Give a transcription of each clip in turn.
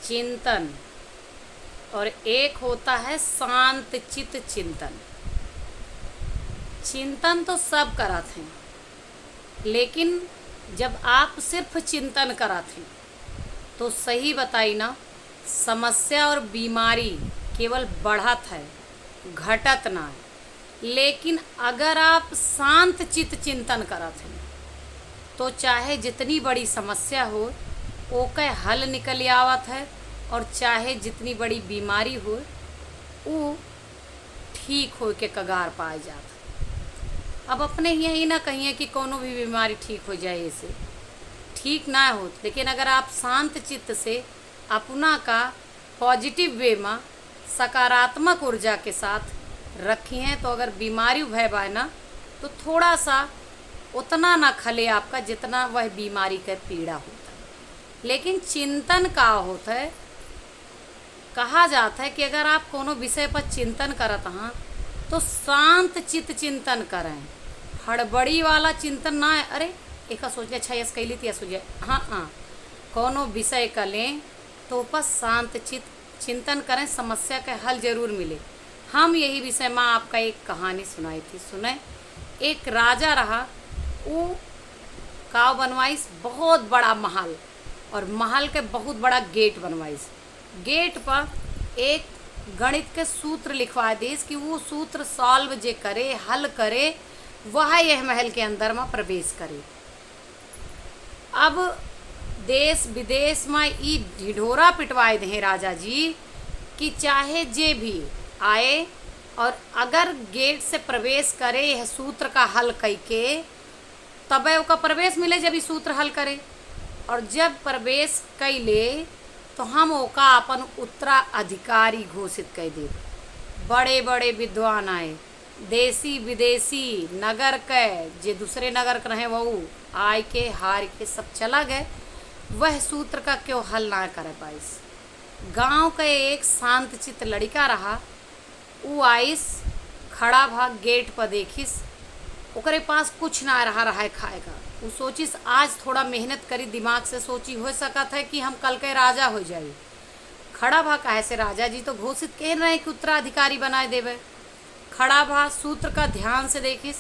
चिंतन और एक होता है शांत चित चिंतन। चिंतन तो सब करत हैं, लेकिन जब आप सिर्फ चिंतन करत हैं तो सही बताई ना, समस्या और बीमारी केवल बढ़त है, घटत ना है। लेकिन अगर आप शांत चित चिंतन करत हैं तो चाहे जितनी बड़ी समस्या हो ओके हल निकल आवत है, और चाहे जितनी बड़ी बीमारी हो वो ठीक हो के कगार पाए जात है। अब अपने यही ना कहिए कि कोनो भी बीमारी ठीक हो जाए, ऐसे ठीक ना हो। लेकिन अगर आप शांत चित्त से अपना का पॉजिटिव वे में सकारात्मक ऊर्जा के साथ रखी हैं तो अगर बीमारी भय बाय ना तो थोड़ा सा उतना ना खले आपका जितना वह बीमारी का पीड़ा होता है। लेकिन चिंतन का होता है, कहा जाता है कि अगर आप कोनो विषय पर चिंतन करत हाँ तो शांत चित्त चिंतन करें, हड़बड़ी वाला चिंतन ना है। अरे एक सोच अच्छा यस कैली थी सोचे, हाँ कोनो विषय का लें तो पर शांत चित्त चिंतन करें, समस्या का हल जरूर मिले। हम यही विषय में आपका एक कहानी सुनाई थी, सुने। एक राजा रहा, वो काव बनवाइस बहुत बड़ा महल, और महल के बहुत बड़ा गेट बनवाइस। गेट पर एक गणित के सूत्र लिखवा देस कि वो सूत्र सॉल्व जे करे, हल करे, वह यह महल के अंदर में प्रवेश करे। अब देश विदेश में ई ढिढोरा पिटवाए दे राजा जी कि चाहे जे भी आए और अगर गेट से प्रवेश करे यह सूत्र का हल करके तब ओका प्रवेश मिले, जब ई सूत्र हल करे। और जब प्रवेश कैले तो हम ओका अपन उत्तराधिकारी घोषित कर दे। बड़े बड़े विद्वान आए, देसी विदेशी नगर के जे दूसरे नगर के रहे वो आय के हार के सब चला गए, वह सूत्र का क्यों हल ना कर पाइस। गांव का एक शांतचित्त लड़का रहा, वो आइस खड़ा भाग गेट पर देखिस, ओकरे पास कुछ ना रहा है खाएगा। वो सोचिस आज थोड़ा मेहनत करी, दिमाग से सोची हो सकता है कि हम कल के राजा हो जाए। खड़ा भा काहे से, राजा जी तो घोषित कह रहे हैं कि उत्तराधिकारी बनाए देवे। खड़ा भा सूत्र का ध्यान से देखिस,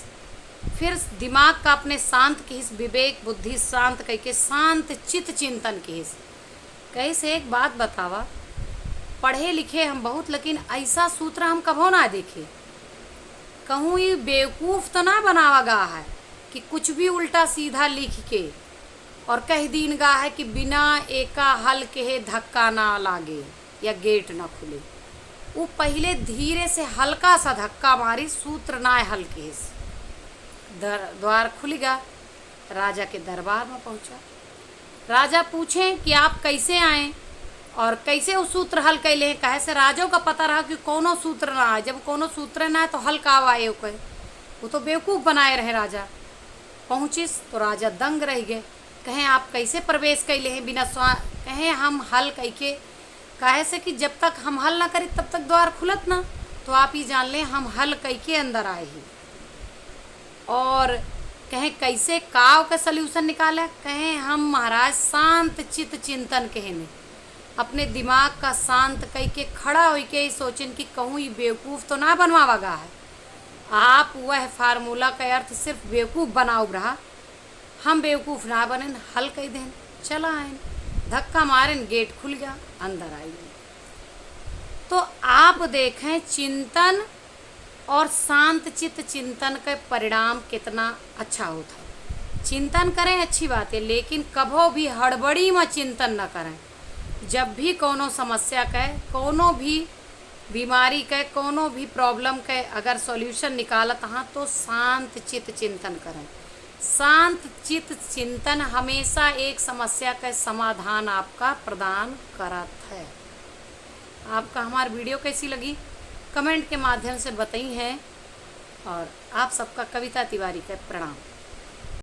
फिर दिमाग का अपने शांत किस, विवेक बुद्धि शांत करके शांत चित्त चिंतन किस। कैसे एक बात बतावा, पढ़े लिखे हम बहुत, लेकिन ऐसा सूत्र हम कभो ना देखे। कहूँ ये बेवकूफ़ तो ना बनावा गा है कि कुछ भी उल्टा सीधा लिख के और कह दीन गा है कि बिना एका हल के धक्का ना लागे या गेट ना खुले। वो पहले धीरे से हल्का सा धक्का मारी, सूत्र ना हल के द्वार खुलेगा। राजा के दरबार में पहुंचा। राजा पूछे कि आप कैसे आए और कैसे वो सूत्र हल कैले हैं। कहे से राजों का पता रहा कि कोनो सूत्र ना आए, जब कोनो सूत्र ना आए तो हल का आए। वो तो बेवकूफ़ बनाए रहे। राजा पहुँचिस तो राजा दंग रह गए। कहें आप कैसे प्रवेश कैले हैं बिना कहें हम हल कैके। कहे से कि जब तक हम हल ना करें तब तक द्वार खुलत ना, तो आप ही जान लें हम हल कैके अंदर आए हैं। और कहें कैसे काव का सल्यूशन निकाला। कहें हम महाराज शांत चित्त चिंतन कहने, अपने दिमाग का शांत करके खड़ा हो के सोचें कि कहूँ ये बेवकूफ़ तो ना बनवावा गा है। आप वह फार्मूला का अर्थ सिर्फ बेवकूफ़ बनाओ रहा, हम बेवकूफ़ ना बने, हल कह दें। चला आए, धक्का मारें, गेट खुल गया, अंदर आइए। तो आप देखें चिंतन और शांत चित्त चिंतन का परिणाम कितना अच्छा होता है। चिंतन करें अच्छी बात है, लेकिन कभो भी हड़बड़ी में चिंतन न करें। जब भी कोनो समस्या का, कोनो भी बीमारी का, कोनो भी प्रॉब्लम का अगर सॉल्यूशन निकालत हाँ तो शांत चित्त चिंतन करें। शांत चित्त चिंतन हमेशा एक समस्या का समाधान आपका प्रदान करत है। आपका हमारी वीडियो कैसी लगी कमेंट के माध्यम से बताई है, और आप सबका कविता तिवारी का प्रणाम।